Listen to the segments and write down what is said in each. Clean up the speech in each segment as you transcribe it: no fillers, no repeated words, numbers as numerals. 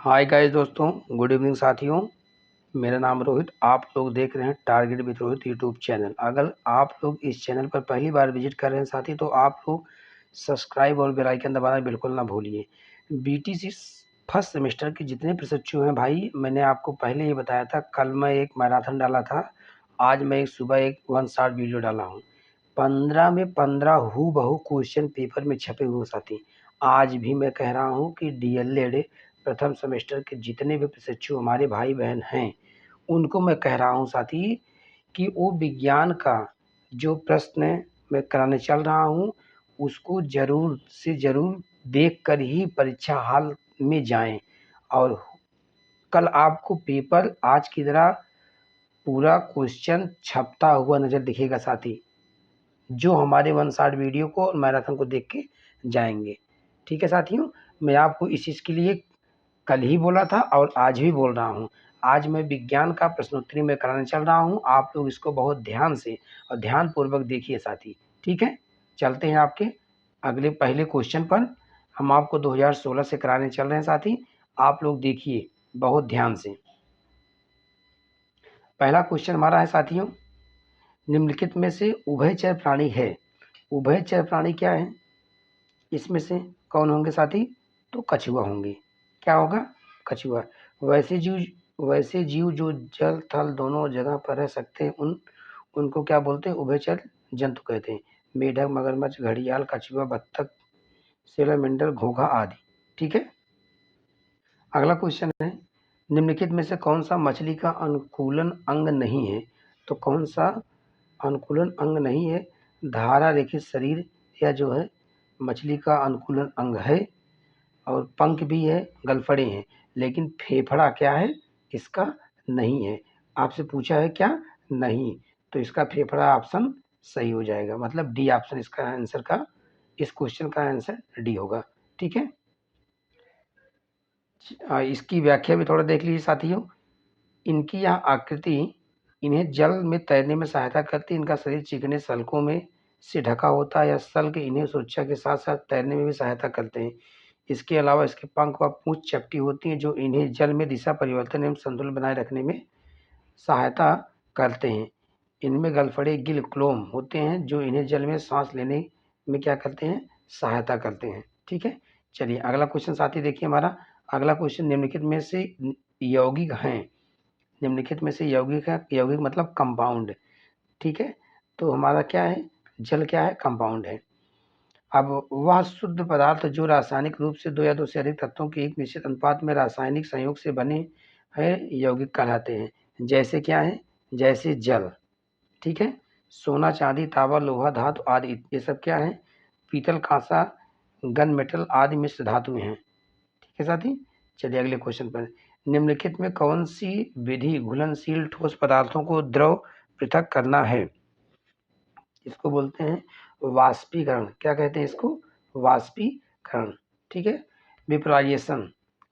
Hi guys दोस्तों, good evening साथियों। मेरा नाम रोहित। आप लोग देख रहे हैं target with Rohit YouTube channel. अगर आप लोग इस चैनल पर पहली बार विजिट कर रहे हैं साथी, तो आप लोग सब्सक्राइब और बेल आइकन दबाना बिल्कुल ना भूलिए। बीटीसी फर्स्ट सेमेस्टर के जितने प्रशिक्षु हैं भाई, मैंने आपको पहले ही बताया था। कल मैं एक मैराथन डाला था, आज मैं सुबह एक 1 शॉट वीडियो डाला हूँ। 15 में 15 हूबहू क्वेश्चन पेपर में छपे हुए साथी। आज भी मैं कह रहा हूँ कि डीएलएड प्रथम सेमेस्टर के जितने भी प्रशिक्षु हमारे भाई बहन हैं, उनको मैं कह रहा हूँ साथी कि वो विज्ञान का जो प्रश्न मैं कराने चल रहा हूँ, उसको ज़रूर से ज़रूर देख कर ही परीक्षा हॉल में जाएं। और कल आपको पेपर आज की तरह पूरा क्वेश्चन छपता हुआ नज़र दिखेगा साथी, जो हमारे 1 शॉट वीडियो को और मैराथन को देख के जाएंगे। ठीक है साथियों, मैं आपको इस चीज़ के लिए कल ही बोला था और आज भी बोल रहा हूँ। आज मैं विज्ञान का प्रश्नोत्तरी में कराने चल रहा हूँ। आप लोग इसको बहुत ध्यान से और ध्यानपूर्वक देखिए साथी। ठीक है, चलते हैं आपके अगले पहले क्वेश्चन पर। हम आपको 2016 से कराने चल रहे हैं साथी। आप लोग देखिए बहुत ध्यान से। पहला क्वेश्चन हमारा है साथियों, निम्नलिखित में से उभयचर प्राणी है। उभयचर प्राणी क्या है? इसमें से कौन होंगे साथी? तो कछुआ होंगे। क्या होगा? कछुआ। वैसे जीव जो जल थल दोनों जगह पर रह सकते हैं, उनको क्या बोलते हैं? उभयचर जंतु कहते हैं। मेढक, मगरमच्छ, घड़ियाल, कछुआ, बत्तख, सेलमेंडर, घोंघा आदि। ठीक है, अगला क्वेश्चन है, निम्नलिखित में से कौन सा मछली का अनुकूलन अंग नहीं है? तो कौन सा अनुकूलन अंग नहीं है? धारा रेखित शरीर या जो है मछली का अनुकूलन अंग है, और पंख भी है, गलफड़े हैं, लेकिन फेफड़ा क्या है? इसका नहीं है। आपसे पूछा है क्या? नहीं, तो इसका फेफड़ा ऑप्शन सही हो जाएगा। मतलब डी ऑप्शन इसका आंसर का, इस क्वेश्चन का आंसर डी होगा। ठीक है, इसकी व्याख्या भी थोड़ा देख लीजिए साथियों। इनकी यह आकृति इन्हें जल में तैरने में सहायता करती है। इनका शरीर चिकने सल्कों में से ढका होता है। यह सल्क इन्हें सुरक्षा के साथ साथ तैरने में भी सहायता करते हैं। इसके अलावा इसके पंख व पूंछ चपटी होती हैं, जो इन्हें जल में दिशा परिवर्तन एवं संतुलन बनाए रखने में सहायता करते हैं। इनमें गलफड़े गिल क्लोम होते हैं, जो इन्हें जल में सांस लेने में क्या करते हैं? सहायता करते हैं। ठीक है, चलिए अगला क्वेश्चन साथी देखिए हमारा। अगला क्वेश्चन, निम्नलिखित में से यौगिक हैं। निम्नलिखित में से यौगिक है, यौगिक मतलब कंपाउंड। ठीक है, तो हमारा क्या है? जल क्या है? कंपाउंड है। अब वह शुद्ध पदार्थ जो रासायनिक रूप से 2 या 2 से अधिक तत्वों के एक निश्चित अनुपात में रासायनिक संयोग से बने हैं, यौगिक कहलाते हैं। जैसे क्या है? जैसे जल। ठीक है, सोना, चांदी, तांबा, लोहा, धातु आदि, ये सब क्या है? पीतल, कांसा, गन मेटल आदि मिश्र धातुएं हैं। ठीक है साथी, चलिए अगले क्वेश्चन पर। निम्नलिखित में कौन सी विधि घुलनशील ठोस पदार्थों को द्रव पृथक करना है? इसको बोलते हैं वाष्पीकरण। क्या कहते हैं इसको? वाष्पीकरण। ठीक है, वेपोराइजेशन।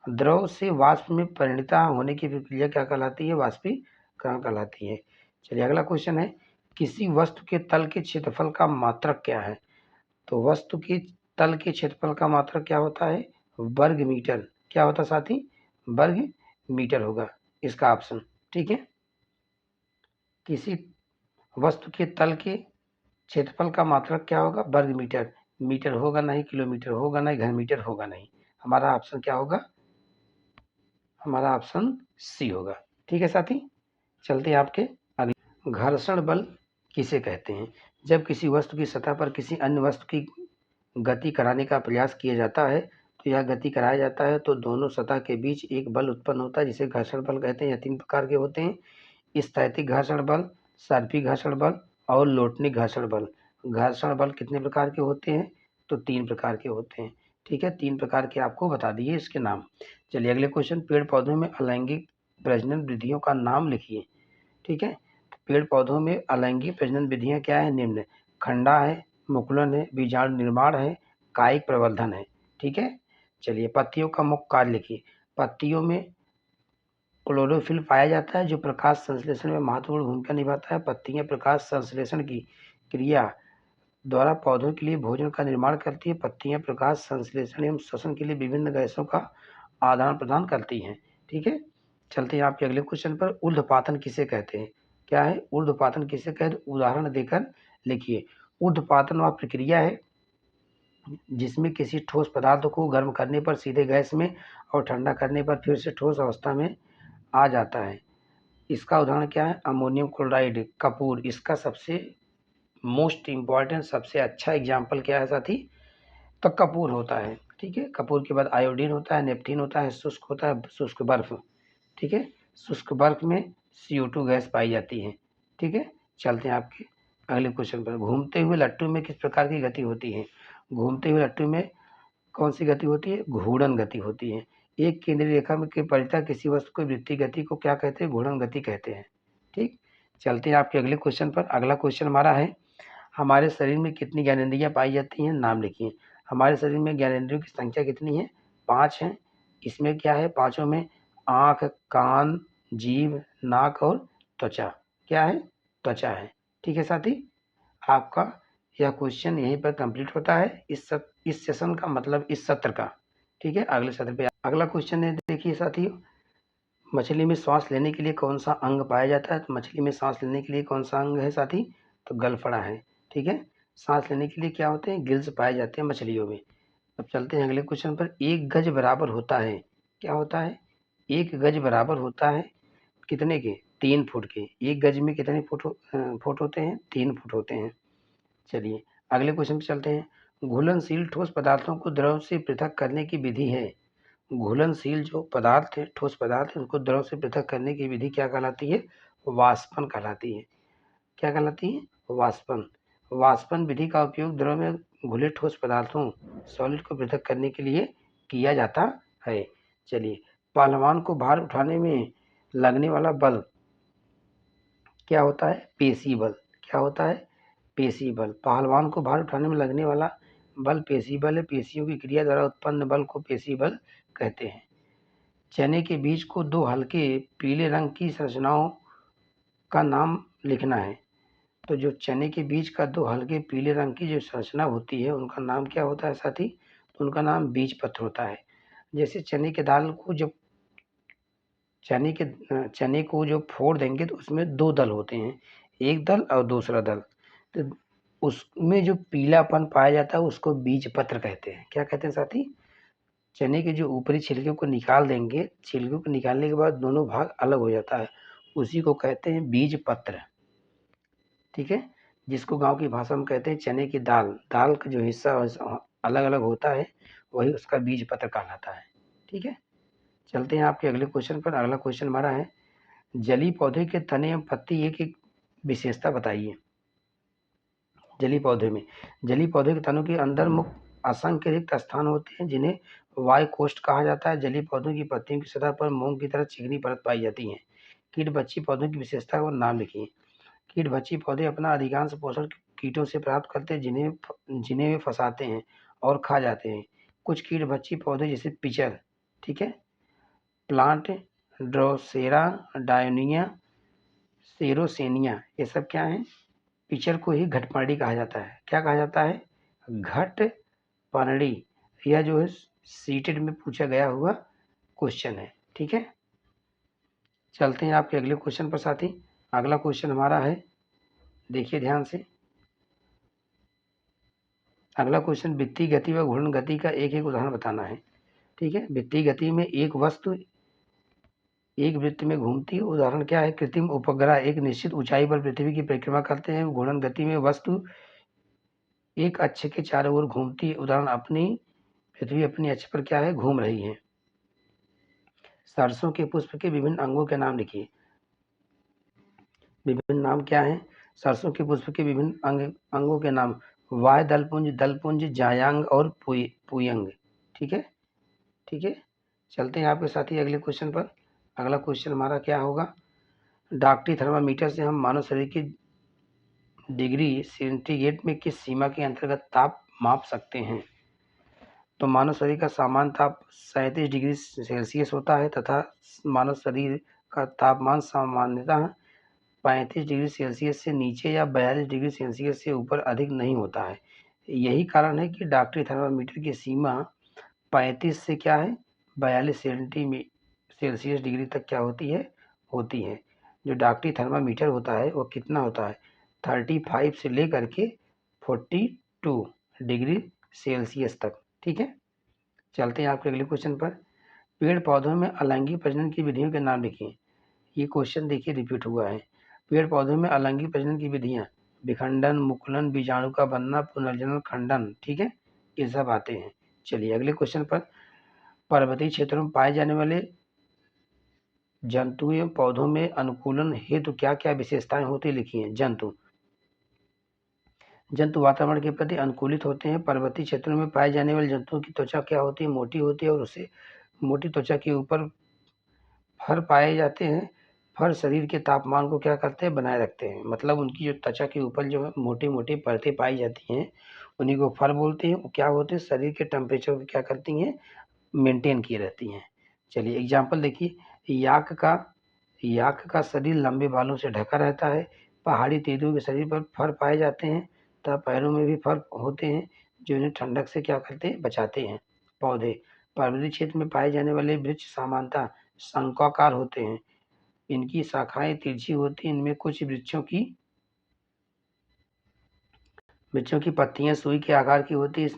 द्रव से वाष्प में परिणत होने की प्रक्रिया क्या कहलाती है? वाष्पीकरण कहलाती है। चलिए अगला क्वेश्चन है, किसी वस्तु के तल के क्षेत्रफल का मात्रक क्या है? तो वस्तु के तल के क्षेत्रफल का मात्रक क्या होता है? वर्ग मीटर। क्या होता साथी? वर्ग मीटर होगा इसका ऑप्शन। ठीक है, किसी वस्तु के तल के क्षेत्रफल का मात्रक क्या होगा? वर्ग मीटर। मीटर होगा नहीं, किलोमीटर होगा नहीं, घन मीटर होगा नहीं। हमारा ऑप्शन क्या होगा? हमारा ऑप्शन सी होगा। ठीक है साथी, चलते हैं आपके अगले। घर्षण बल किसे कहते हैं? जब किसी वस्तु की सतह पर किसी अन्य वस्तु की गति कराने का प्रयास किया जाता है, तो यह गति कराया जाता है तो दोनों सतह के बीच एक बल उत्पन्न होता है, जिसे घर्षण बल कहते हैं। यह 3 प्रकार के होते हैं: स्थैतिक घर्षण बल, सर्पिल घर्षण बल और लोटनिक घर्षण बल। घर्षण बल कितने प्रकार के होते हैं? तो 3 प्रकार के होते हैं। ठीक है, 3 प्रकार के आपको बता दिए इसके नाम। चलिए अगले क्वेश्चन, पेड़ पौधों में अलैंगिक प्रजनन विधियों का नाम लिखिए। ठीक है, पेड़ पौधों में अलैंगिक प्रजनन विधियां क्या है? निम्न: खंडा है, मुकुलन है, बीजाणु निर्माण है, कायिक प्रवर्धन है। ठीक है, चलिए पत्तियों का मुख्य कार्य लिखिए। पत्तियों में क्लोरोफिल पाया जाता है, जो प्रकाश संश्लेषण में महत्वपूर्ण भूमिका निभाता है। पत्तियां प्रकाश संश्लेषण की क्रिया द्वारा पौधों के लिए भोजन का निर्माण करती है। पत्तियां प्रकाश संश्लेषण एवं श्वसन के लिए विभिन्न गैसों का आदान प्रदान करती हैं। ठीक है, चलते हैं आपके अगले क्वेश्चन पर। ऊर्ध्वपातन किसे कहते हैं? क्या है ऊर्ध्वपातन किसे कहते हैं? उदाहरण देकर लिखिए। ऊर्ध्वपातन वह प्रक्रिया है जिसमें किसी ठोस पदार्थ को गर्म करने पर सीधे गैस में और ठंडा करने पर फिर से ठोस अवस्था में आ जाता है। इसका उदाहरण क्या है? Ammonium chloride, Kapoor. इसका सबसे मोस्ट इम्पॉर्टेंट, सबसे अच्छा एग्जाम्पल क्या है साथी? तो कपूर होता है। ठीक है, कपूर के बाद आयोडीन होता है, नेपथीन होता है, शुष्क होता है, शुष्क बर्फ। ठीक है, शुष्क बर्फ में CO2 गैस पाई जाती है। ठीक है, चलते हैं आपके अगले क्वेश्चन पर। घूमते हुए लट्टू में किस प्रकार की गति होती है? घूमते हुए लट्टू में कौन सी गति होती है? घूर्णन गति होती है। एक केंद्रीय रेखा में के परितः किसी वस्तु को वृत्तीय गति को क्या कहते हैं? घूर्णन गति कहते हैं। ठीक, चलते हैं आपके अगले क्वेश्चन पर। अगला क्वेश्चन हमारा है, हमारे शरीर में कितनी ज्ञानेंद्रियां पाई जाती हैं? नाम लिखिए। हमारे शरीर में ज्ञानेंद्रियों की संख्या कितनी है? 5 है। इसमें क्या है? पांचों में आँख, कान, जीभ, नाक और त्वचा। क्या है? त्वचा है। ठीक है साथी, आपका यह क्वेश्चन यहीं पर कंप्लीट होता है, इस सेशन का, मतलब इस सत्र का। ठीक है, अगले सत्र पे अगला क्वेश्चन है। देखिए साथियों, मछली में श्वास लेने के लिए कौन सा अंग पाया जाता है? तो मछली में सांस लेने के लिए कौन सा अंग है साथी? तो गलफड़ा है। ठीक है, सांस लेने के लिए क्या होते हैं? गिल्स पाए जाते हैं मछलियों में। अब चलते हैं अगले क्वेश्चन पर। एक गज बराबर होता है, क्या होता है? एक गज बराबर होता है कितने के? 3 फुट के। एक गज में कितने फुट होते हैं? 3 फुट होते हैं। चलिए अगले क्वेश्चन पे चलते हैं। घुलनशील ठोस पदार्थों को द्रव से पृथक करने की विधि है। घुलनशील जो पदार्थ है, ठोस पदार्थ है, उनको द्रव से पृथक करने की विधि क्या कहलाती है? वाष्पन कहलाती है। क्या कहलाती है? वाष्पन। वाष्पन विधि का उपयोग द्रव में घुले ठोस पदार्थों, सॉलिड को पृथक करने के लिए किया जाता है। चलिए, पहलवान को भार उठाने में लगने वाला बल क्या होता है? पेशी बल। क्या होता है? पेशी बल। पहलवान को भार उठाने में लगने वाला बल पेशी बल है। पेशियों की क्रिया द्वारा उत्पन्न बल को पेशी बल कहते हैं। चने के बीज को 2 हल्के पीले रंग की संरचनाओं का नाम लिखना है। तो जो चने के बीज का 2 हल्के पीले रंग की जो संरचना होती है, उनका नाम क्या होता है साथी? तो उनका नाम बीज पत्र होता है। जैसे चने के दाल को जब चने को जो फोड़ देंगे तो उसमें 2 दल होते हैं, एक दल और दूसरा दल। तो उसमें जो पीलापन पाया जाता है उसको बीज पत्र कहते हैं। क्या कहते हैं साथी? चने के जो ऊपरी छिलके को निकाल देंगे, छिलके को निकालने के बाद दोनों भाग अलग हो जाता है, उसी को कहते हैं बीज पत्र। ठीक है, जिसको गांव की भाषा में कहते हैं चने की दाल। दाल का जो हिस्सा अलग अलग होता है वही उसका बीज पत्र कहलाता है। ठीक है, चलते हैं आपके अगले क्वेश्चन पर। अगला क्वेश्चन हमारा है, जली पौधे के तने एवं पत्ती एक एक विशेषता बताइए। जली पौधे के तनों के अंदर मुख्य असंख्य रिक्त स्थान होते हैं जिन्हें वायुकोष्ठ कहा जाता है। जली पौधों की पत्तियों की सतह पर मोम की तरह चिकनी परत पाई जाती है। कीटभक्षी पौधों की विशेषता और नाम लिखिए। कीटभक्षी पौधे अपना अधिकांश पोषण कीटों से प्राप्त करते हैं जिन्हें वे फंसाते हैं और खा जाते हैं। कुछ कीटभक्षी पौधे जैसे पिचर, ठीक है, प्लांट ड्रोसेरा, डायोनिया, सेरोसेनिया, ये सब क्या है? पिचर को ही घटपर्णी कहा जाता है। क्या कहा जाता है? घटपर्णी। यह जो है सीटेड में पूछा गया हुआ क्वेश्चन है। ठीक है, चलते हैं आपके अगले क्वेश्चन पर साथी। अगला क्वेश्चन हमारा है, देखिए ध्यान से। अगला क्वेश्चन, वृत्तीय गति व घूर्णन गति का एक एक उदाहरण बताना है। ठीक है, वृत्तीय गति में एक वस्तु एक वृत्त में घूमती है। उदाहरण क्या है? कृत्रिम उपग्रह एक निश्चित ऊंचाई पर पृथ्वी की परिक्रमा करते हैं। घूर्णन गति में वस्तु एक अक्ष के चारों ओर घूमती है। उदाहरण पृथ्वी अपनी अक्ष पर क्या है? घूम रही है। सरसों के पुष्प के विभिन्न अंगों के नाम लिखिए। विभिन्न नाम क्या है? सरसों के पुष्प के विभिन्न अंगों के नाम, वाय दलपुंज, जायांग और पुयंग। ठीक है, ठीक है, चलते हैं आपके साथ ही अगले क्वेश्चन पर। अगला क्वेश्चन हमारा क्या होगा? डॉक्टरी थर्मामीटर से हम मानव शरीर की डिग्री सेंटीग्रेड में किस सीमा के अंतर्गत ताप माप सकते हैं? तो मानव शरीर का सामान्य ताप 37 डिग्री सेल्सियस होता है तथा मानव शरीर का तापमान सामान्यतः 35 डिग्री सेल्सियस से नीचे या 42 डिग्री सेल्सियस से ऊपर अधिक नहीं होता है। यही कारण है कि डॉक्टरी थर्मामीटर की सीमा 35 से क्या है? 42 सेल्सियस डिग्री तक क्या होती है। जो डॉक्टरी थर्मामीटर होता है वो कितना होता है, 35 से लेकर के 42 डिग्री सेल्सियस तक। ठीक है, चलते हैं आपके अगले क्वेश्चन पर। पेड़ पौधों में अलैंगिक प्रजनन की विधियों के नाम लिखिए। ये क्वेश्चन देखिए रिपीट हुआ है। पेड़ पौधों में अलैंगिक प्रजनन की विधियां, विखंडन, मुकुलन, बीजाणु का बनना, पुनर्जनन, खंडन। ठीक है, ये सब आते हैं। चलिए अगले क्वेश्चन पर। पर्वतीय क्षेत्रों में पाए जाने वाले जंतु एवं पौधों में अनुकूलन हेतु क्या क्या विशेषताएं होती लिखी हैं। जंतु वातावरण के प्रति अनुकूलित होते हैं। पर्वतीय क्षेत्रों में पाए जाने वाले जंतुओं की त्वचा क्या होती है, मोटी होती है, और उससे मोटी त्वचा के ऊपर फर पाए जाते हैं। फर शरीर के तापमान को क्या करते हैं, बनाए रखते हैं। मतलब उनकी जो त्वचा के ऊपर जो है मोटी मोटी परतें पाई जाती हैं, उन्हीं को फर बोलते हैं। वो क्या होते हैं, शरीर के टेम्परेचर को क्या करती हैं, मेंटेन किए रहती हैं। चलिए एग्जाम्पल देखिए। याक का शरीर लंबे बालों से ढका रहता है। पहाड़ी तेंदुओं के शरीर पर फर पाए जाते हैं तथा पैरों में भी फर होते हैं जो इन्हें ठंडक से क्या करते हैं, बचाते हैं। पौधे, पर्वतीय क्षेत्र में पाए जाने वाले वृक्ष सामान्यतः शंक्वाकार होते हैं। इनकी शाखाएं तिरछी होती हैं। इनमें कुछ वृक्षों की पत्तियां सुई के आकार की होती है।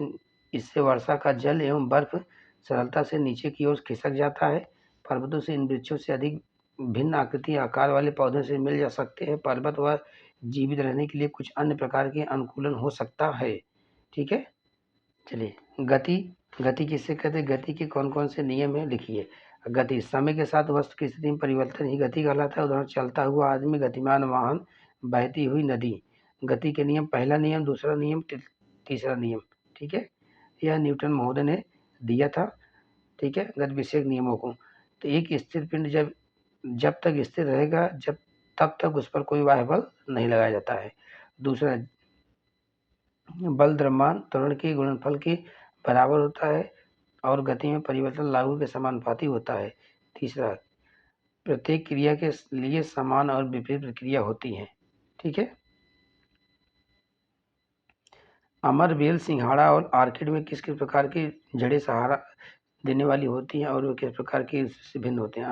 इससे वर्षा का जल एवं बर्फ सरलता से नीचे की ओर खिसक जाता है। पर्वतों से इन वृक्षों से अधिक भिन्न आकृति आकार वाले पौधों से मिल जा सकते हैं। पर्वत व जीवित रहने के लिए कुछ अन्य प्रकार के अनुकूलन हो सकता है। ठीक है, चलिए गति किससे कहते हैं, गति के कौन कौन से नियम है लिखिए। गति, समय के साथ वस्तु की स्थिति में परिवर्तन ही गति कहलाता है। उदाहरण, चलता हुआ आदमी, गतिमान वाहन, बहती हुई नदी। गति के नियम, पहला नियम, दूसरा नियम, तीसरा नियम। ठीक है, यह न्यूटन महोदय ने दिया था। ठीक है, गति विषयक नियमों को। तो एक स्थिर पिंड जब तक स्थिर रहेगा तब तक उस पर कोई बाह्य बल नहीं लगाया जाता है। दूसरा, बल द्रव्यमान त्वरण के गुणनफल के बराबर होता है और गति में परिवर्तन लागू के समानुपाती होता है। तीसरा, प्रत्येक क्रिया के लिए समान और विपरीत प्रक्रिया होती है। ठीक है, अमर, बेल, सिंघाड़ा और ऑर्किड में किस किस प्रकार की जड़ें सहारा देने वाली होती हैं और वे किस प्रकार की इससे भिन्न होते हैं।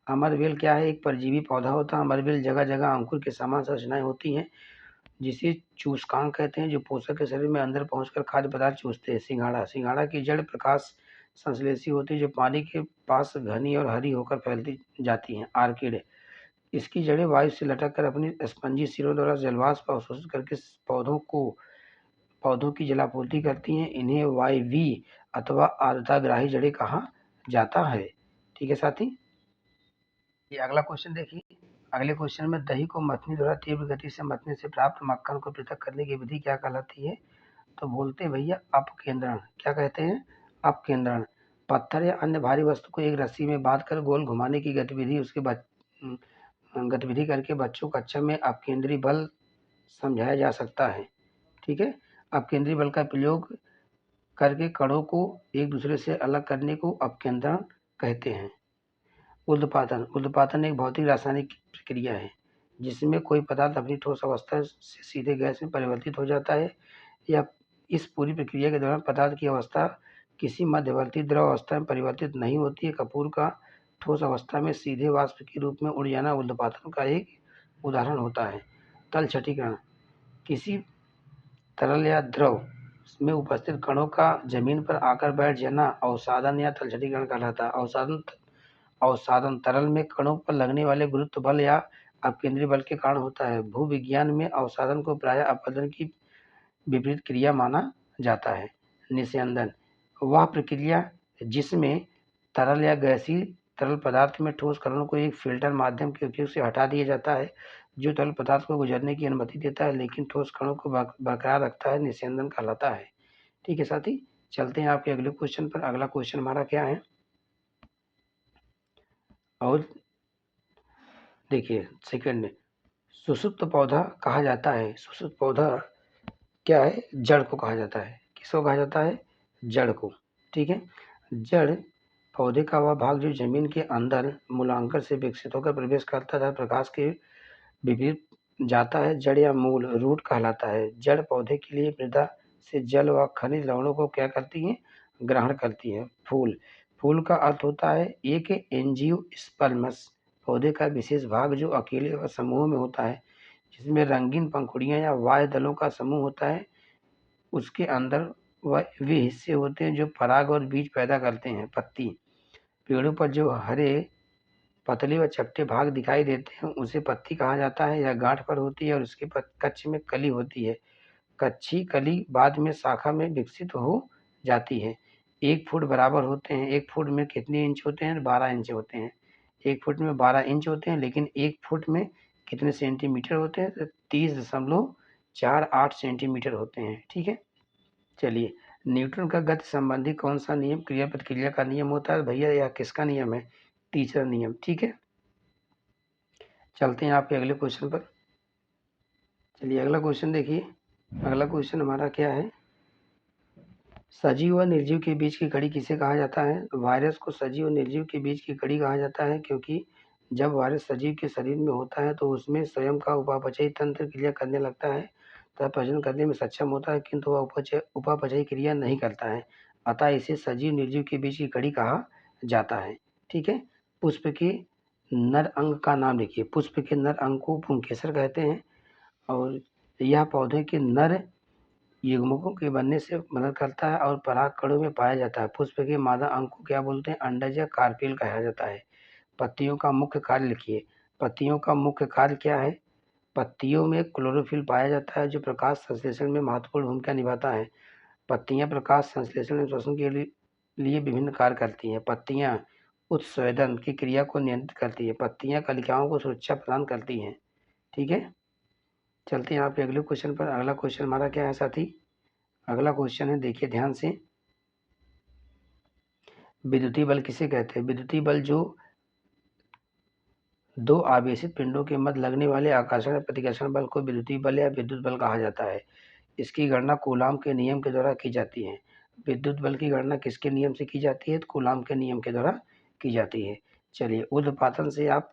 अमरबेल क्या है, एक परजीवी पौधा होता है। अमरबेल जगह जगह अंकुर के समान संरचनाएं होती हैं जिसे चूसकांक कहते हैं, जो पोषक के शरीर में अंदर पहुंचकर खाद्य पदार्थ चूसते हैं। सिंघाड़ा की जड़ प्रकाश संश्लेषी होती है जो पानी के पास घनी और हरी होकर फैलती जाती हैं। ऑर्किड, इसकी जड़ें वायु से लटक कर अपनी स्पंजी सिरों द्वारा जलवाष्प अवशोषित करके पौधों की जलापूर्ति करती हैं। इन्हें वायवी अथवा आर्द्रताग्राही जड़ें कहा जाता है। ठीक है साथी, ये अगला क्वेश्चन देखिए। अगले क्वेश्चन में, दही को मथनी द्वारा तीव्र गति से मथने से प्राप्त मक्खन को पृथक करने की विधि क्या कहलाती है। तो बोलते हैं भैया अपकेंद्रण। क्या कहते हैं, अपकेंद्रण। पत्थर या अन्य भारी वस्तु को एक रस्सी में बांधकर गोल घुमाने की गतिविधि करके बच्चों को कक्षा में अपकेंद्री बल समझाया जा सकता है। ठीक है, अपकेंद्री बल का प्रयोग करके कणों को एक दूसरे से अलग करने को अपकेंद्रण कहते हैं। उर्ध्वपातन एक भौतिक रासायनिक प्रक्रिया है जिसमें कोई पदार्थ अपनी ठोस अवस्था से सीधे गैस में परिवर्तित हो जाता है, या इस पूरी प्रक्रिया के दौरान पदार्थ की अवस्था किसी मध्यवर्ती द्रव अवस्था में परिवर्तित नहीं होती है। कपूर का ठोस अवस्था में सीधे वाष्प के रूप में उड़ जाना उर्ध्वपातन का एक उदाहरण होता है। तल छठीकरण, किसी तरल या द्रव में उपस्थित कणों का जमीन पर आकर बैठ जाना अवसादन या तल छठीकरण कहलाता है। अवसादन तरल में कणों पर लगने वाले गुरुत्व बल या अपकेंद्री बल के कारण होता है। भूविज्ञान में अवसादन को प्रायः अपवर्तन की विपरीत क्रिया माना जाता है। निस्यंदन, वह प्रक्रिया जिसमें तरल या गैसीय तरल पदार्थ में ठोस कणों को एक फिल्टर माध्यम के उपयोग से हटा दिया जाता है जो तरल पदार्थ को गुजरने की अनुमति देता है लेकिन ठोस कणों को बरकरार रखता है, निस्यंदन कहलाता है। ठीक है साथी, चलते हैं आपके अगले क्वेश्चन पर। अगला क्वेश्चन हमारा क्या है, और देखिए सेकंड में, सुषुप्त पौधा कहा जाता है। सुषुप्त पौधा क्या है, जड़ को कहा जाता है। किसको कहा जाता है, जड़ को। ठीक है, जड़ पौधे का वह भाग जो जमीन के अंदर मूलांकर से विकसित होकर प्रवेश करता है, प्रकाश के विपरीत जाता है। जड़ या मूल रूट कहलाता है। जड़ पौधे के लिए मृदा से जल व खनिज लवणों को क्या करती है, ग्रहण करती है। फूल, फूल का अर्थ होता है एक एंजियोस्पर्मस, पौधे का विशेष भाग जो अकेले व समूह में होता है, जिसमें रंगीन पंखुड़ियां या बाह्य दलों का समूह होता है। उसके अंदर वह वे हिस्से होते हैं जो पराग और बीज पैदा करते हैं। पत्ती, पेड़ों पर जो हरे पतले व चपटे भाग दिखाई देते हैं उसे पत्ती कहा जाता है। यह गांठ पर होती है और उसके कक्ष में कली होती है। कच्ची कली बाद में शाखा में विकसित हो जाती है। 1 फुट बराबर होते हैं। 1 फुट में कितने इंच होते हैं? 12 इंच होते हैं। 1 फुट में 12 इंच होते हैं, लेकिन 1 फुट में कितने सेंटीमीटर होते हैं? तो 30.48 सेंटीमीटर होते हैं। ठीक है, चलिए, न्यूटन का गति संबंधी कौन सा नियम क्रिया प्रतिक्रिया का नियम होता है भैया? यह किसका नियम है? तीसरा नियम। ठीक है, चलते हैं आपके अगले क्वेश्चन पर। चलिए अगला क्वेश्चन देखिए। अगला क्वेश्चन हमारा क्या है? सजीव व निर्जीव के बीच की कड़ी किसे कहा जाता है? वायरस को सजीव और निर्जीव के बीच की कड़ी कहा जाता है, क्योंकि जब वायरस सजीव के शरीर में होता है तो उसमें स्वयं का उपापचयी तंत्र क्रिया करने लगता है तथा प्रजनन करने में सक्षम होता है, किंतु वह उपापचयी क्रिया नहीं करता है। अतः इसे सजीव निर्जीव के बीच की कड़ी कहा जाता है। ठीक है, पुष्प के नर अंग का नाम लिखिए। पुष्प के नर अंग को पुंकेसर कहते हैं और यह पौधे के नर युग्मकों के बनने से मदद करता है और पराग कणों में पाया जाता है। पुष्प के मादा अंग को क्या बोलते हैं? अंडज या कार्पेल कहा जाता है। पत्तियों का मुख्य कार्य लिखिए। पत्तियों का मुख्य कार्य क्या है? पत्तियों में क्लोरोफिल पाया जाता है जो प्रकाश संश्लेषण में महत्वपूर्ण भूमिका निभाता है। पत्तियां प्रकाश संश्लेषण एवं श्वसन के लिए विभिन्न कार्य करती हैं। पत्तियां उत्स्वेदन की क्रिया को नियंत्रित करती है। पत्तियां कलिकाओं को सुरक्षा प्रदान करती हैं। ठीक है, चलते हैं आपके अगले क्वेश्चन पर। अगला क्वेश्चन हमारा क्या है साथी? अगला क्वेश्चन है, देखिए ध्यान से। विद्युतीय बल किसे कहते हैं? विद्युतीय बल जो दो आवेशित पिंडों के मध्य लगने वाले आकर्षण या प्रतिकर्षण बल को विद्युतीय बल या विद्युत बल कहा जाता है। इसकी गणना कूलाम के नियम के द्वारा की जाती है। विद्युत बल की गणना किसके नियम से की जाती है? तो कूलाम के नियम के द्वारा की जाती है। चलिए, ऊर्ध्वपातन से आप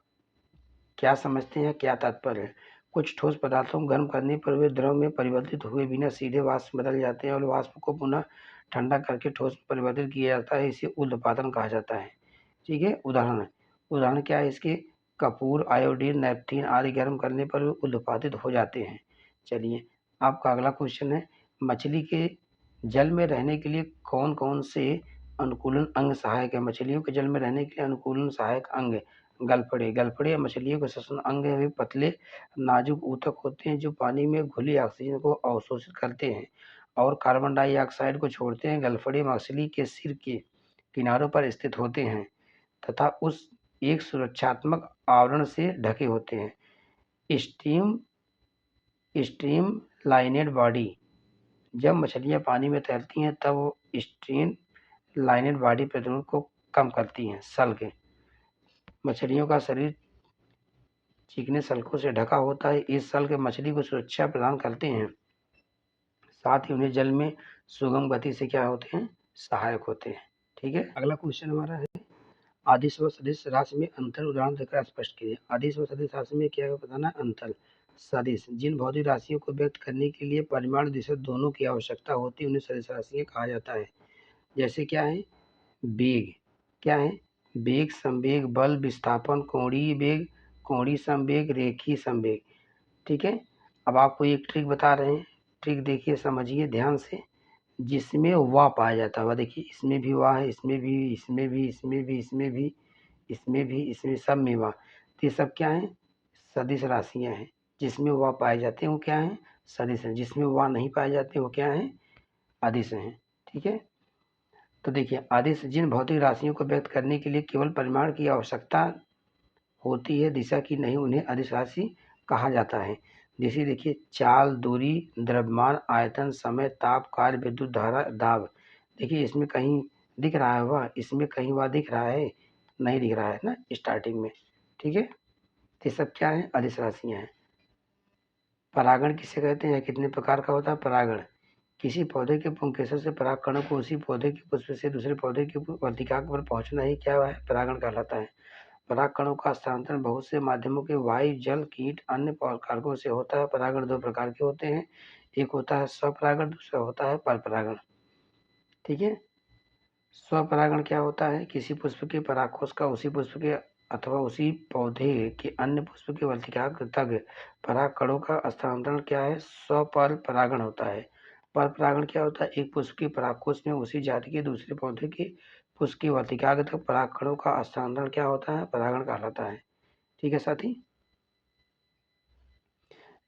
क्या समझते हैं, क्या तात्पर्य है? कुछ ठोस पदार्थों को गर्म करने पर वे द्रव में परिवर्तित हुए बिना सीधे वाष्प में बदल जाते हैं और वाष्प को पुनः ठंडा करके ठोस में परिवर्तित किया जाता है। इसे ऊर्ध्वपातन कहा जाता है। ठीक है, उदाहरण क्या है इसके? कपूर, आयोडीन, नेपथीन आदि गर्म करने पर वे ऊर्ध्वपातित हो जाते हैं। चलिए, आपका अगला क्वेश्चन है, मछली के जल में रहने के लिए कौन कौन से अनुकूलन अंग सहायक है? मछलियों के जल में रहने के लिए अनुकूलन सहायक अंग गलफड़े। गलफड़े मछलियों के श्वसन अंग है। वे पतले नाजुक ऊतक होते हैं जो पानी में घुली ऑक्सीजन को अवशोषित करते हैं और कार्बन डाइऑक्साइड को छोड़ते हैं। गलफड़े मछली के सिर के किनारों पर स्थित होते हैं तथा उस एक सुरक्षात्मक आवरण से ढके होते हैं। स्ट्रीम लाइनेड बॉडी, जब मछलियां पानी में तैरती हैं तब वो स्ट्रीम लाइनेड बॉडी प्रतिरोध को कम करती हैं। सल्क, मछलियों का शरीर चिकने सल्कों से ढका होता है। इस सल्क मछली को सुरक्षा प्रदान करते हैं, साथ ही उन्हें जल में सुगम गति से क्या होते हैं? सहायक होते हैं। ठीक है, अगला क्वेश्चन हमारा है, आदिश व सदिश राशि में अंतर उदाहरण देकर स्पष्ट कीजिए। आदिश व सदिश राशि में क्या बताना? अंतर। सदिश, जिन भौतिक राशियों को व्यक्त करने के लिए परिमाण दिशा दोनों की आवश्यकता होती है उन्हें सदिश राशियां कहा जाता है। जैसे क्या है? वेग, क्या है? वेग, संवेग, बल, विस्थापन, कोणीय वेग, कोणीय संवेग, रेखीय संवेग। ठीक है, अब आपको एक ट्रिक बता रहे हैं। ट्रिक देखिए, समझिए ध्यान से। जिसमें वा पाया जाता है, देखिए इसमें भी वा है, इसमें भी, इसमें भी, इसमें भी, इसमें भी, इसमें भी, इसमें सब में वा। तो ये सब क्या है? सदिश राशियां हैं। जिसमें वा पाए जाते हैं वो क्या है? सदिश हैं। जिसमें वा नहीं पाए जाते वो क्या है? अदिश हैं। ठीक है, तो देखिए, अदिश जिन भौतिक राशियों को व्यक्त करने के लिए केवल परिमाण की आवश्यकता होती है, दिशा की नहीं, उन्हें अदिश राशि कहा जाता है। जैसे देखिए, चाल, दूरी, द्रव्यमान, आयतन, समय, ताप, कार्य, विद्युत धारा, दाब। देखिए इसमें कहीं दिख रहा है वह, इसमें कहीं वह दिख रहा है? नहीं दिख रहा है ना स्टार्टिंग में। ठीक है, तो ये सब क्या है? अदिश राशियां हैं। परागण किसे कहते हैं? कितने प्रकार का होता है परागण? किसी पौधे के पुंकेसर से पराग कणों को उसी पौधे के पुष्प से दूसरे पौधे के वर्तिका पर पहुंचना ही क्या है? परागण कहलाता है। पराग कणों का स्थानांतरण बहुत से माध्यमों के वायु, जल, कीट, अन्य कारकों से होता है। परागण दो प्रकार के होते हैं, एक होता है स्वपरागण, दूसरा होता है परपरागण। ठीक है, स्वपरागण क्या होता है? किसी पुष्प के परागकोश का उसी पुष्प के अथवा उसी पौधे के अन्य पुष्प के वर्तिकाग्र तक पराग कणों का स्थानांतरण क्या है? स्वपर परागण होता है। पर परागण क्या होता है? एक पुष्प के परागकोश में उसी जाति के दूसरे पौधे के पुष्प के वर्तिकाग्र तक पराग कणों का स्थानांतरण क्या होता है? परागण कहलाता है। ठीक है साथी।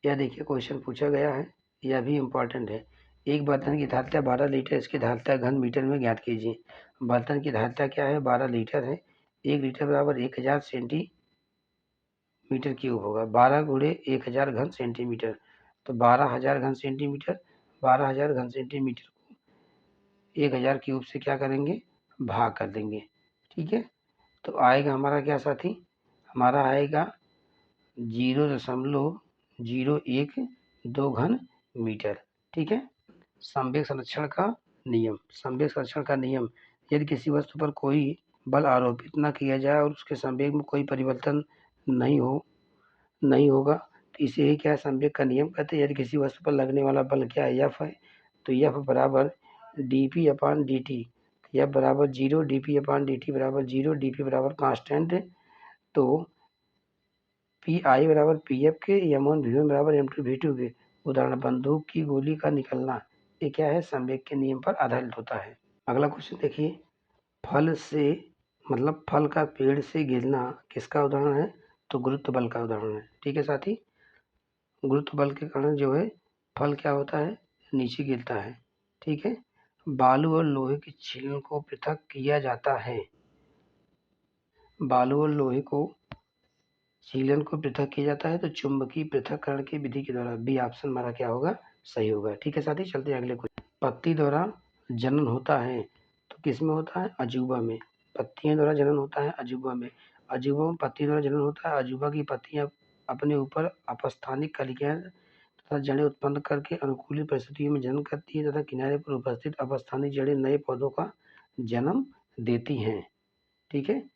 यह देखिए क्वेश्चन पूछा गया है, यह भी इम्पोर्टेंट है। एक बर्तन की धारिता 12 लीटर, इसकी धारिता घन मीटर में ज्ञात कीजिए। बर्तन की धारिता क्या है? 12 लीटर है। 1 लीटर बराबर 1000 सेंटीमीटर क्यूब होगा। 12 गुणे 1000 घन सेंटीमीटर, तो 12,000 घन सेंटीमीटर। 12,000 घन सेंटीमीटर को 1000 क्यूब से क्या करेंगे? भाग कर देंगे। ठीक है, तो आएगा हमारा क्या साथी? हमारा आएगा 0.012 घन मीटर। ठीक है। संवेग संरक्षण का नियम। संवेग संरक्षण का नियम, यदि किसी वस्तु पर कोई बल आरोपित न किया जाए और उसके संवेग में कोई परिवर्तन नहीं होगा तो इसे ही क्या संवेग का नियम कहते हैं। यदि किसी वस्तु पर लगने वाला बल क्या है? एफ है, तो एफ बराबर dp अपान dt। एफ बराबर 0, dp अपान dt बराबर 0, dp बराबर कांस्टेंट, तो पी आई बराबर पी एफ के, एम1 v1 बराबर m2 v2 के। उदाहरण, बंदूक की गोली का निकलना, ये क्या है? संवेग के नियम पर आधारित होता है। अगला क्वेश्चन देखिए, फल से मतलब फल का पेड़ से गिरना किसका उदाहरण है? तो गुरुत्व बल का उदाहरण है। ठीक है साथी, गुरुत्व बल के कारण जो है फल क्या होता है? नीचे गिरता है। ठीक है। बालू और लोहे की छीलन को पृथक किया जाता है। बालू और लोहे को छीलन को पृथक किया जाता है तो चुंबकीय पृथक्करण की विधि के द्वारा। बी ऑप्शन हमारा क्या होगा? सही होगा। ठीक है साथी, चलते हैं अगले क्वेश्चन। पत्ती द्वारा जनन होता है तो किस में होता है? अजूबा में। पत्तियों द्वारा जनन होता है अजूबा में। अजूबा में पत्ती द्वारा जनन होता है। अजूबा की पत्तियां अपने ऊपर अपस्थानिक कलिकाएं तथा जड़ें उत्पन्न करके अनुकूलित परिस्थितियों में जनन करती है तथा किनारे पर उपस्थित अपस्थानिक जड़ें नए पौधों का जन्म देती हैं। ठीक है।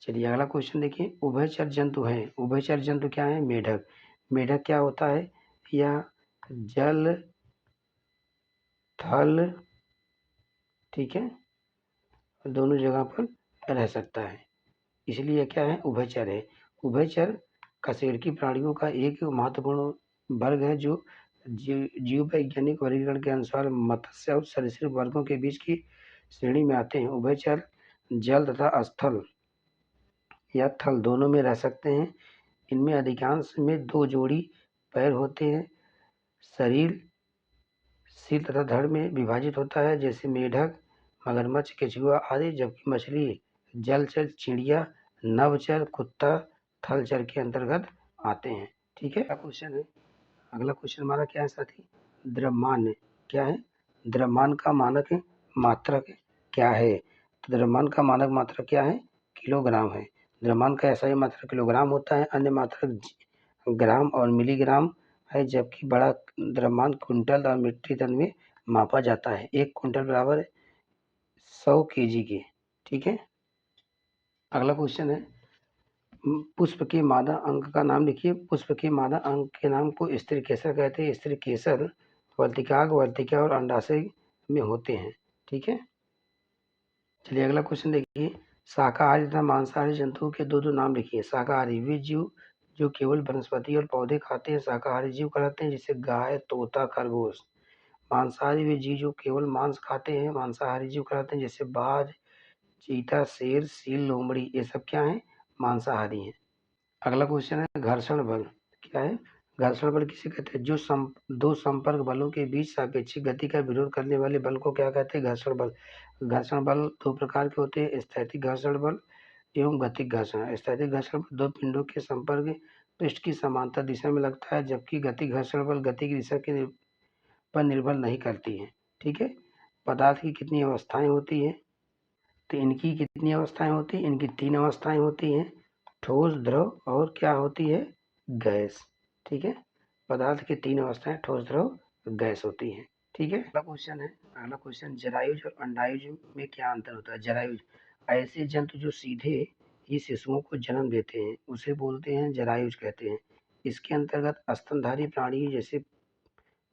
चलिए अगला क्वेश्चन देखिए, उभयचर जंतु है। उभयचर जंतु क्या है? मेढक। मेढक क्या होता है? यह जल थल, ठीक है, दोनों जगह पर रह सकता है, इसलिए क्या है? उभयचर है। उभयचर कशेरुकी प्राणियों का एक महत्वपूर्ण वर्ग है जो जीव वैज्ञानिक वर्गीकरण के अनुसार मत्स्य और सरीसृप वर्गों के बीच की श्रेणी में आते हैं। उभयचर जल तथा स्थल या थल दोनों में रह सकते हैं। इनमें अधिकांश में 2 जोड़ी पैर होते हैं। शरीर सिर तथा धड़ में विभाजित होता है, जैसे मेढक, मगरमच्छ, केंचुआ आदि, जबकि मछली, जलचर, चिड़िया, नभचर, कुत्ता थलचर के अंतर्गत आते हैं। ठीक है। अगला क्वेश्चन हमारा क्या है साथी? द्रव्यमान क्या है? द्रव्यमान का मानक मात्रक क्या है? तो द्रव्यमान का मानक मात्रक क्या है? किलोग्राम है। द्रव्यमान का ऐसा ही मात्रक किलोग्राम होता है, अन्य मात्रक ग्राम और मिलीग्राम है, जबकि बड़ा द्रव्यमान क्विंटल और मीट्रिक टन में मापा जाता है। 1 क्विंटल बराबर 100 केजी के। ठीक है। अगला क्वेश्चन है, पुष्प के मादा अंग का नाम लिखिए। पुष्प के मादा अंग के नाम को स्त्री केसर कहते हैं। स्त्री केसर वर्तिकाग्र, वर्तिका और अंडाशय में होते हैं। ठीक है। चलिए अगला क्वेश्चन देखिए, शाकाहारी तथा मांसाहारी जंतुओं के दो नाम लिखिए। शाकाहारी वे जीव जो केवल वनस्पति और पौधे खाते हैं, शाकाहारी जीव कहलाते हैं, जैसे गाय, तोता, खरगोश। मांसाहारी वे जीव जो केवल मांस खाते हैं, मांसाहारी जीव कहलाते हैं, जैसे बाज, चीता, शेर, सील, लोमड़ी, ये सब क्या है? मांसाहारी हैं। अगला क्वेश्चन है, घर्षण बल क्या है? घर्षण बल किसे कहते हैं? जो दो संपर्क बलों के बीच सापेक्षिक गति का विरोध करने वाले बल को क्या कहते हैं? घर्षण बल। घर्षण बल 2 प्रकार के होते हैं, स्थैतिक घर्षण बल एवं गतिक घर्षण। स्थैतिक घर्षण बल 2 पिंडों के संपर्क पृष्ठ की समांतर दिशा में लगता है, जबकि गतिक घर्षण बल गति की दिशा के पर निर्भर नहीं करती है। ठीक है। पदार्थ की कितनी अवस्थाएं होती है? तो इनकी कितनी अवस्थाएं होती हैं? इनकी 3 अवस्थाएं होती हैं, ठोस, द्रव और क्या होती है? गैस। ठीक है। पदार्थ की 3 अवस्थाएं ठोस, द्रव, गैस होती हैं। ठीक है। अगला क्वेश्चन, जरायुज और अंडायुज में क्या अंतर होता है? जरायुज ऐसे जंतु जो सीधे ही शिशुओं को जन्म देते हैं, उसे बोलते हैं जरायुज कहते हैं। इसके अंतर्गत स्तनधारी प्राणी जैसे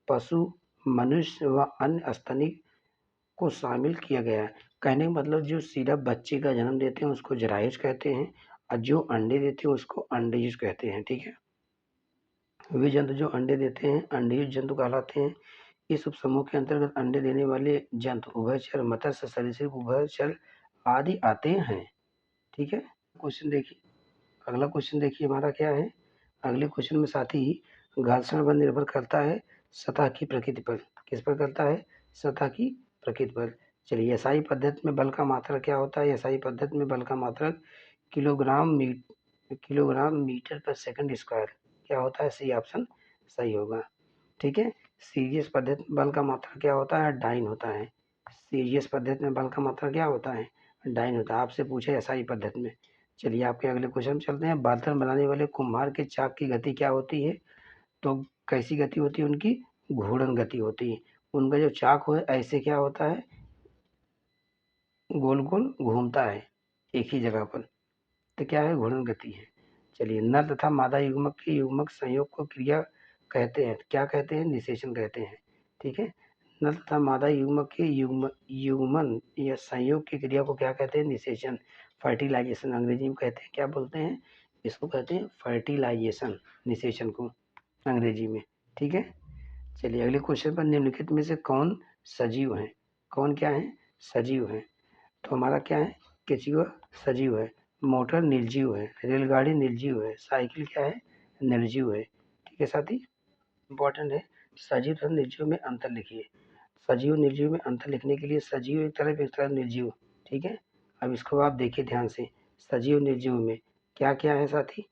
पशु, मनुष्य व अन्य स्तनिक को शामिल किया गया है। कहने का मतलब जो सिर्फ बच्चे का जन्म देते हैं उसको जरायुज कहते हैं, और जो अंडे देते हैं उसको अंडयुज कहते हैं। ठीक है, वे जंतु जो अंडे देते हैं अंडयुज जंतु कहलाते हैं। इस उपसमूह के अंतर्गत अंडे देने वाले जंतु उभयचर, मत्स्य, सरीसृप, उभयचर आदि आते हैं। ठीक है, क्वेश्चन देखिए, अगला क्वेश्चन देखिए हमारा क्या है। अगले क्वेश्चन में साथी घर्षण बल निर्भर करता है सतह की प्रकृति पर। किस पर करता है? सतह की प्रकृति पर। चलिए, एसआई पद्धति में बल का मात्रक क्या होता है? एसआई पद्धति में बल का मात्रक किलोग्राम मीटर पर सेकंड स्क्वायर क्या होता है? सी ऑप्शन सही होगा। ठीक है, सीजीएस पद्धति में बल का मात्रक क्या होता है? डाइन होता है। सीजीएस पद्धति में बल का मात्रक क्या होता है? डाइन होता है। आपसे पूछे एसआई पद्धति में। चलिए आपके अगले क्वेश्चन में चलते हैं। बर्तन बनाने वाले कुम्हार के चाक की गति क्या होती है? तो कैसी गति होती है उनकी? घूर्णन गति होती है। उनका जो चाक हो ऐसे क्या होता है? गोल गोल घूमता है एक ही जगह पर, तो क्या है? घूर्णन गति है। चलिए, नर तथा मादा युग्मक के युग्मक संयोग को क्रिया कहते हैं, क्या कहते हैं? निषेचन कहते हैं। ठीक है, नर तथा मादा युग्मक के युग्मन या संयोग की क्रिया को क्या कहते हैं? निषेचन, फर्टिलाइजेशन अंग्रेजी में कहते हैं। क्या बोलते हैं इसको? कहते हैं फर्टिलाइजेशन, निषेचन को अंग्रेजी में। ठीक है, चलिए अगले क्वेश्चन पर, निम्नलिखित में से कौन सजीव है? कौन क्या है? सजीव है। तो हमारा क्या है? केचुआ सजीव है, मोटर निर्जीव है, रेलगाड़ी निर्जीव है, साइकिल क्या है? निर्जीव है। ठीक है साथी, इंपॉर्टेंट है। सजीव तथा निर्जीव में अंतर लिखिए। सजीव निर्जीव में अंतर लिखने के लिए सजीव एक तरफ निर्जीव। ठीक है, अब इसको आप देखिए ध्यान से। सजीव निर्जीव में क्या क्या है साथी?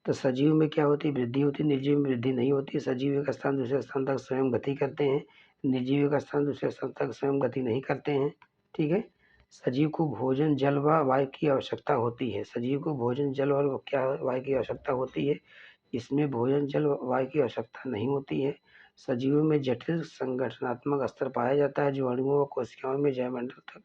तो सजीव में क्या होती है? वृद्धि होती है। निर्जीव में वृद्धि नहीं होती। सजीव एक स्थान दूसरे स्थान तक स्वयं गति करते हैं, निर्जीव एक स्थान दूसरे स्थान तक स्वयं गति नहीं करते हैं। ठीक है, सजीव को भोजन जल व वायु की आवश्यकता होती है। सजीव को भोजन जल और क्या वायु की आवश्यकता होती है? इसमें भोजन जल व वायु की आवश्यकता नहीं होती है। सजीवों में जटिल संगठनात्मक स्तर पाया जाता है जो अणुओं व कोशिकाओं में जैवमंडल तक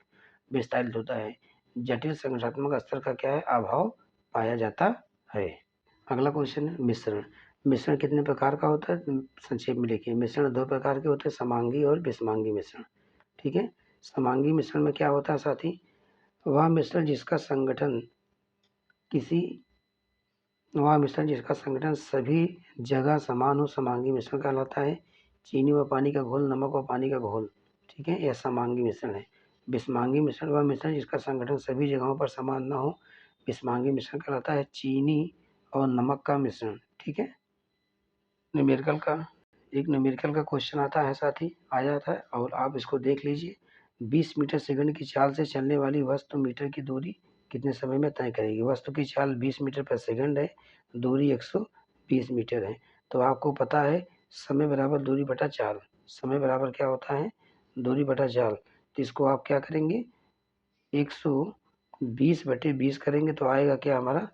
विस्तारित होता है। जटिल संगठनात्मक स्तर का क्या है? अभाव पाया जाता है। अगला क्वेश्चन है मिश्रण। मिश्रण कितने प्रकार का होता है? संक्षेप में लिखिए। मिश्रण दो प्रकार के होते हैं, समांगी और विषमांगी मिश्रण। ठीक है, समांगी मिश्रण में क्या होता है साथी? वह मिश्रण जिसका संगठन किसी वह मिश्रण जिसका संगठन सभी जगह समान हो समांगी मिश्रण कहलाता है। चीनी व पानी का घोल, नमक व पानी का घोल। ठीक है, यह समांगी मिश्रण है। विषमांगी मिश्रण वह मिश्रण जिसका संगठन सभी जगहों पर समान न हो, विषमांगी मिश्रण कहलाता है। चीनी और नमक का मिश्रण। ठीक है, न्यूमेरिकल का क्वेश्चन आता है साथी, आ जाता है और आप इसको देख लीजिए। 20 मीटर सेकंड की चाल से चलने वाली वस्तु मीटर की दूरी कितने समय में तय करेगी? वस्तु की चाल 20 मीटर पर सेकंड है, दूरी 120 मीटर है। तो आपको पता है समय बराबर दूरी बटा चाल। समय बराबर क्या होता है? दूरी बटा चाल। तो इसको आप क्या करेंगे? 120/20 करेंगे तो आएगा क्या हमारा?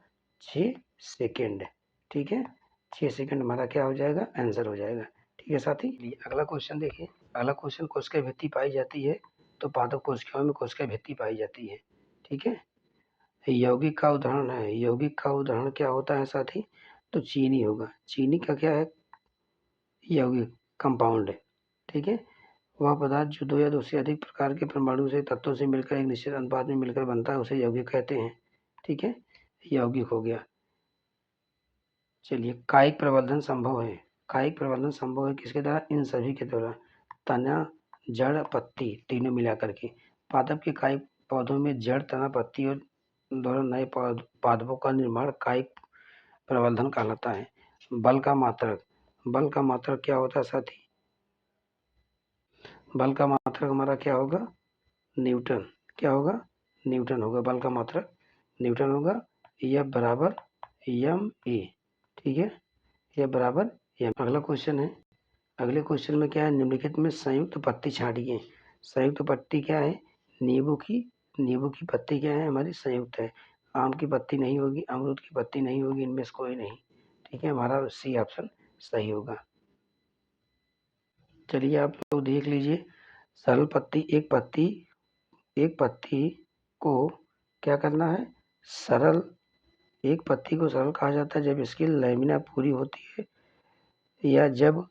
6 सेकेंड। ठीक है, 6 सेकेंड हमारा क्या हो जाएगा? आंसर हो जाएगा। ठीक है साथी, अगला क्वेश्चन देखिए। अगला क्वेश्चन, कोशिका भित्ति पाई जाती है तो पादप कोशिकाओं में कोशिका भित्ति पाई जाती है। ठीक है, यौगिक का उदाहरण है। यौगिक का उदाहरण क्या होता है साथी? तो चीनी होगा। चीनी का क्या है? यौगिक, कंपाउंड है। ठीक है, वह पदार्थ जो दो या दो से अधिक प्रकार के परमाणु से तत्वों से मिलकर एक निश्चित अनुपात में मिलकर बनता है उसे यौगिक कहते हैं। ठीक है, यौगिक हो गया। चलिए, कायिक प्रवर्धन संभव है। कायिक प्रवर्धन संभव है किसके द्वारा? इन सभी के द्वारा, तना, जड़, पत्ती तीनों मिलाकर के। पादप के कायिक पौधों में जड़, तना, पत्ती और द्वारा नए पादपों का निर्माण कायिक प्रवर्धन कहलाता है। बल का मात्रक। बल का मात्रक क्या होता है साथी? बल का मात्रक हमारा क्या होगा? न्यूटन। क्या होगा? न्यूटन होगा। बल का मात्रक न्यूटन होगा। यह बराबर एम ए। ठीक है, यह बराबर एम। अगला क्वेश्चन है। अगले क्वेश्चन में क्या है? निम्नलिखित में संयुक्त पत्ती छांटिए। संयुक्त पत्ती क्या है? नींबू की पत्ती क्या है? हमारी संयुक्त है। आम की पत्ती नहीं होगी, अमरूद की पत्ती नहीं होगी, इनमें से कोई नहीं। ठीक है, हमारा सी ऑप्शन सही होगा। चलिए आप लोग देख लीजिए। सरल पत्ती, एक पत्ती को क्या करना है? सरल एक पत्ती को सरल कहा जाता है जब इसकी लैमिना पूरी होती है या जब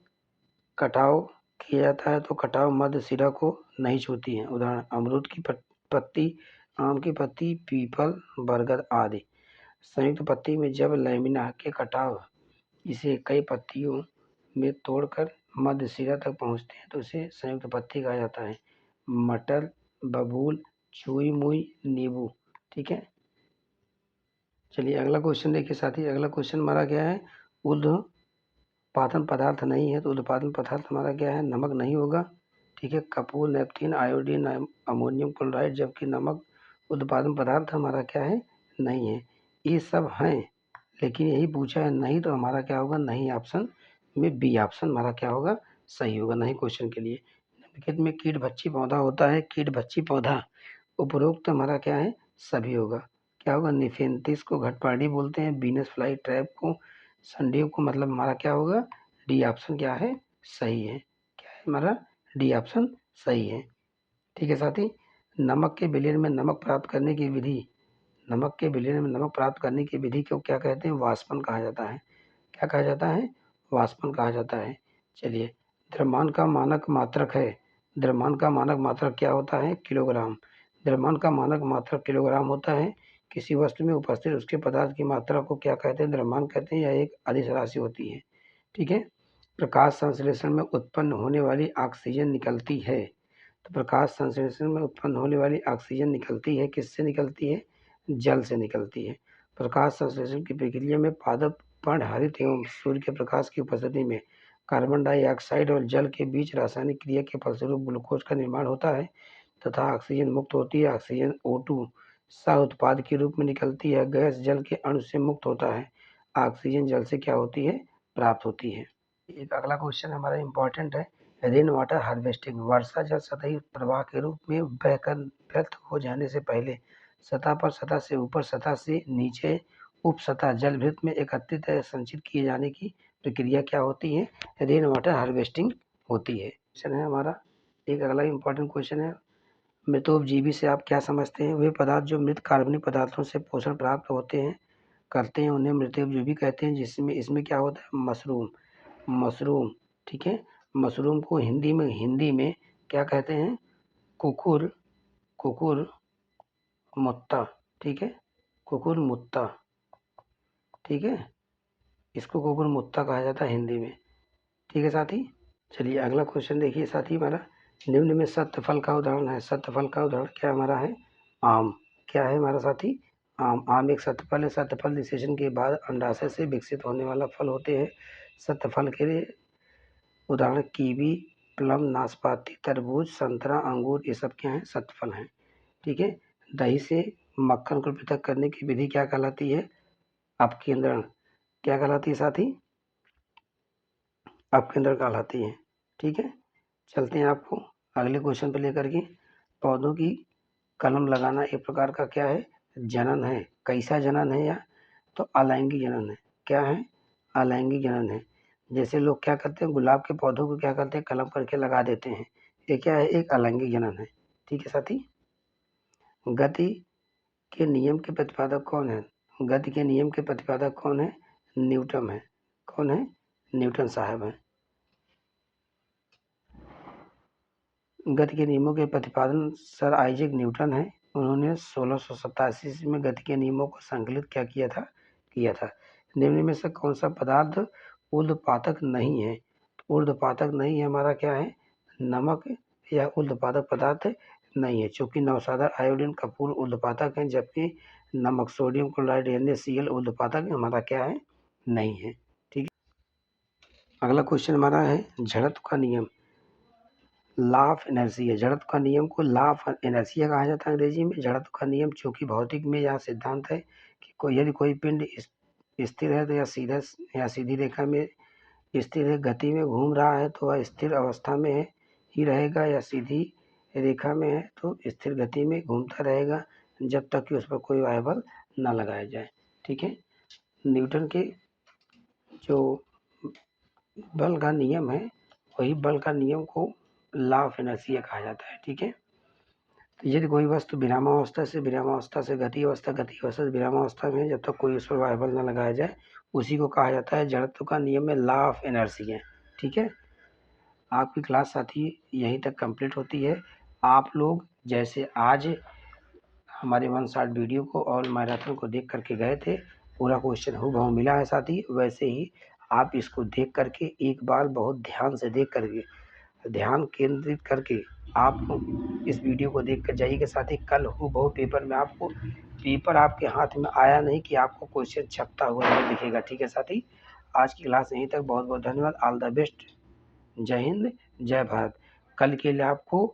कटाव किया जाता है तो कटाव मध्य सिरा को नहीं छूती है। उदाहरण, पत्ती, आम की पत्ती, पीपल, बरगद आदि। संयुक्त पत्ती में जब लैमिना के कटाव इसे कई पत्तियों में तोड़कर मध्य सिरा तक पहुँचते हैं तो उसे संयुक्त पत्ती कहा जाता है। मटर, बबूल, छुई मुई, नींबू। ठीक है, चलिए अगला क्वेश्चन देखिए साथी। अगला क्वेश्चन हमारा क्या है, उर्ध्वपातन पदार्थ नहीं है तो उर्ध्वपातन पदार्थ हमारा क्या है, नमक नहीं होगा। ठीक है, कपूर, नेपथीन, आयोडीन, अमोनियम क्लोराइड, जबकि नमक उर्ध्वपातन पदार्थ हमारा क्या है, नहीं है। ये सब हैं लेकिन यही पूछा है नहीं तो हमारा क्या होगा, नहीं ऑप्शन में बी ऑप्शन हमारा क्या होगा, सही होगा नहीं क्वेश्चन के लिए। निम्नलिखित में कीट भक्षी पौधा होता है, कीट भक्षी पौधा उपरोक्त हमारा क्या है, सभी होगा। क्या होगा, निफेंथिस को घटपार्डी बोलते हैं, बीनस फ्लाई ट्रैप को, संडीव को, मतलब हमारा क्या होगा, डी ऑप्शन क्या है, सही है। क्या है हमारा, डी ऑप्शन सही है। ठीक है साथी, नमक के विलयन में नमक प्राप्त करने की विधि, नमक के विलयन में नमक प्राप्त करने की विधि को क्या कहते हैं, वाष्पन कहा जाता है। क्या कहा जाता है, वाष्पन कहा जाता है। चलिए, द्रव्यमान का मानक मात्रक है, द्रव्यमान का मानक मात्रक क्या होता है, किलोग्राम। द्रव्यमान का मानक मात्रक किलोग्राम होता है। किसी वस्तु में उपस्थित उसके पदार्थ की मात्रा को क्या कहते हैं, द्रव्यमान कहते हैं। यह एक अदिश राशि होती है। ठीक है, प्रकाश संश्लेषण में उत्पन्न होने वाली ऑक्सीजन निकलती है, तो प्रकाश संश्लेषण में उत्पन्न होने वाली ऑक्सीजन निकलती है, किससे निकलती है, जल से निकलती है। प्रकाश संश्लेषण की प्रक्रिया में पादप पर्णहरित एवं सूर्य के प्रकाश की उपस्थिति में कार्बन डाइऑक्साइड और जल के बीच रासायनिक क्रिया के फलस्वरूप ग्लूकोज का निर्माण होता है तथा ऑक्सीजन मुक्त होती है। ऑक्सीजन O2 सह उत्पाद के रूप में निकलती है। गैस जल के अणु से मुक्त होता है, ऑक्सीजन जल से क्या होती है, प्राप्त होती है। एक अगला क्वेश्चन हमारा इंपॉर्टेंट है, रेन वाटर हार्वेस्टिंग। वर्षा जल सतही प्रवाह के रूप में बहकर व्यर्थ हो जाने से पहले सतह पर, सतह से ऊपर, सतह से नीचे, उप सतह जलभृत में एकत्रित या संचित किए जाने की प्रक्रिया क्या होती है, रेन वाटर हार्वेस्टिंग होती है। क्वेश्चन है हमारा एक अगला इंपॉर्टेंट क्वेश्चन है, मृतोपजीवी से आप क्या समझते हैं, वे पदार्थ जो मृत कार्बनिक पदार्थों से पोषण प्राप्त होते हैं करते हैं उन्हें मृतोपजीवी कहते हैं। जिसमें इसमें क्या होता है, मशरूम, मशरूम। ठीक है, मशरूम को हिंदी में क्या कहते हैं, कुकुर, कुकुर मुत्ता। ठीक है, कुकुर मुत्ता। ठीक है, इसको कुकुर मुत्ता कहा जाता है हिंदी में। ठीक है साथी, चलिए अगला क्वेश्चन देखिए साथी हमारा, निम्न में सत्य फल का उदाहरण है। सत्य फल का उदाहरण क्या हमारा है, आम। क्या है हमारा साथी, आम। आम एक सत्य फल है। सत्य फल निषेचन के बाद अंडाशय से विकसित होने वाला फल होते हैं। सत्य फल के लिए उदाहरण कीवी, प्लम, नाशपाती, तरबूज, संतरा, अंगूर, ये सब क्या हैं, सत्य फल हैं। ठीक है, दही से मक्खन को पृथक करने की विधि क्या कहलाती है, अपकेंद्रण। क्या कहलाती है साथी, अपकेंद्रण कहलाती है। ठीक है, चलते हैं आपको अगले क्वेश्चन पे लेकर के। पौधों की कलम लगाना एक प्रकार का क्या है, जनन है। कैसा जनन है, या तो अलैंगिक जनन है। क्या है, अलैंगिक जनन है। जैसे लोग क्या करते हैं, गुलाब के पौधों को क्या करते हैं, कलम करके लगा देते हैं। ये क्या है, एक अलैंगिक जनन है। ठीक है साथी, गति के नियम के प्रतिपादक कौन है, गति के नियम के प्रतिपादक कौन है, न्यूटन है। कौन है, न्यूटन साहब है। गति के नियमों के प्रतिपादन सर आइजैक न्यूटन है। उन्होंने 1687 ईस्वी में गति के नियमों को संकलित क्या किया था। निम्न में से कौन सा पदार्थ ऊर्ध्वपातक नहीं है, ऊर्ध्वपातक नहीं है हमारा क्या है, नमक या ऊर्ध्वपातक पदार्थ नहीं है। चूंकि नौशादा आयोडीन कपूर ऊर्ध्वपातक है, जबकि नमक सोडियम क्लोराइड NaCl ऊर्ध्वपातक हमारा क्या है, नहीं है। ठीक है, अगला क्वेश्चन हमारा है जड़त्व का नियम, लॉ ऑफ इनर्शिया। जड़त्व का नियम को लॉ ऑफ इनर्शिया कहा जाता है अंग्रेजी में। जड़त्व का नियम चूंकि भौतिक में यह सिद्धांत है कि यदि कोई पिंड स्थिर है तो या सीधी रेखा में स्थिर है, गति में घूम रहा है तो वह स्थिर अवस्था में ही रहेगा, या सीधी रेखा में है तो स्थिर गति में घूमता रहेगा जब तक कि उस पर कोई वायु बल न लगाया जाए। ठीक है, न्यूटन के जो बल का नियम है वही बल का नियम को लॉ ऑफ इनर्शिया कहा जाता है। ठीक है, तो यदि कोई वस्तु विरामावस्था से गति अवस्था से विरामावस्था में जब तक कोई उस पर वायु बल न लगाया जाए उसी को कहा जाता है जड़त्व का नियम में लॉ ऑफ इनर्शिया। ठीक है, आपकी क्लास साथी यहीं तक कंप्लीट होती है। आप लोग जैसे आज हमारे वन शॉट वीडियो को और मैराथन को देख करके गए थे, पूरा क्वेश्चन हूबहू मिला है साथी। वैसे ही आप इसको देख करके एक बार बहुत ध्यान से देख करके, ध्यान केंद्रित करके आप इस वीडियो को देख कर जाइएगा साथी। कल हूबहू पेपर में आपको, पेपर आपके हाथ में आया नहीं कि आपको क्वेश्चन छपता हुआ नहीं दिखेगा। ठीक है साथी, आज की क्लास यहीं तक। बहुत बहुत धन्यवाद। All the best. जय हिंद, जय भारत। कल के लिए आपको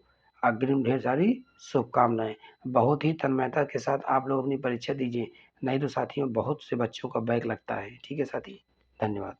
अग्रिम ढेर सारी शुभकामनाएं। बहुत ही तन्मयता के साथ आप लोग अपनी परीक्षा दीजिए, नहीं तो साथियों बहुत से बच्चों का बैक लगता है। ठीक है साथी, धन्यवाद।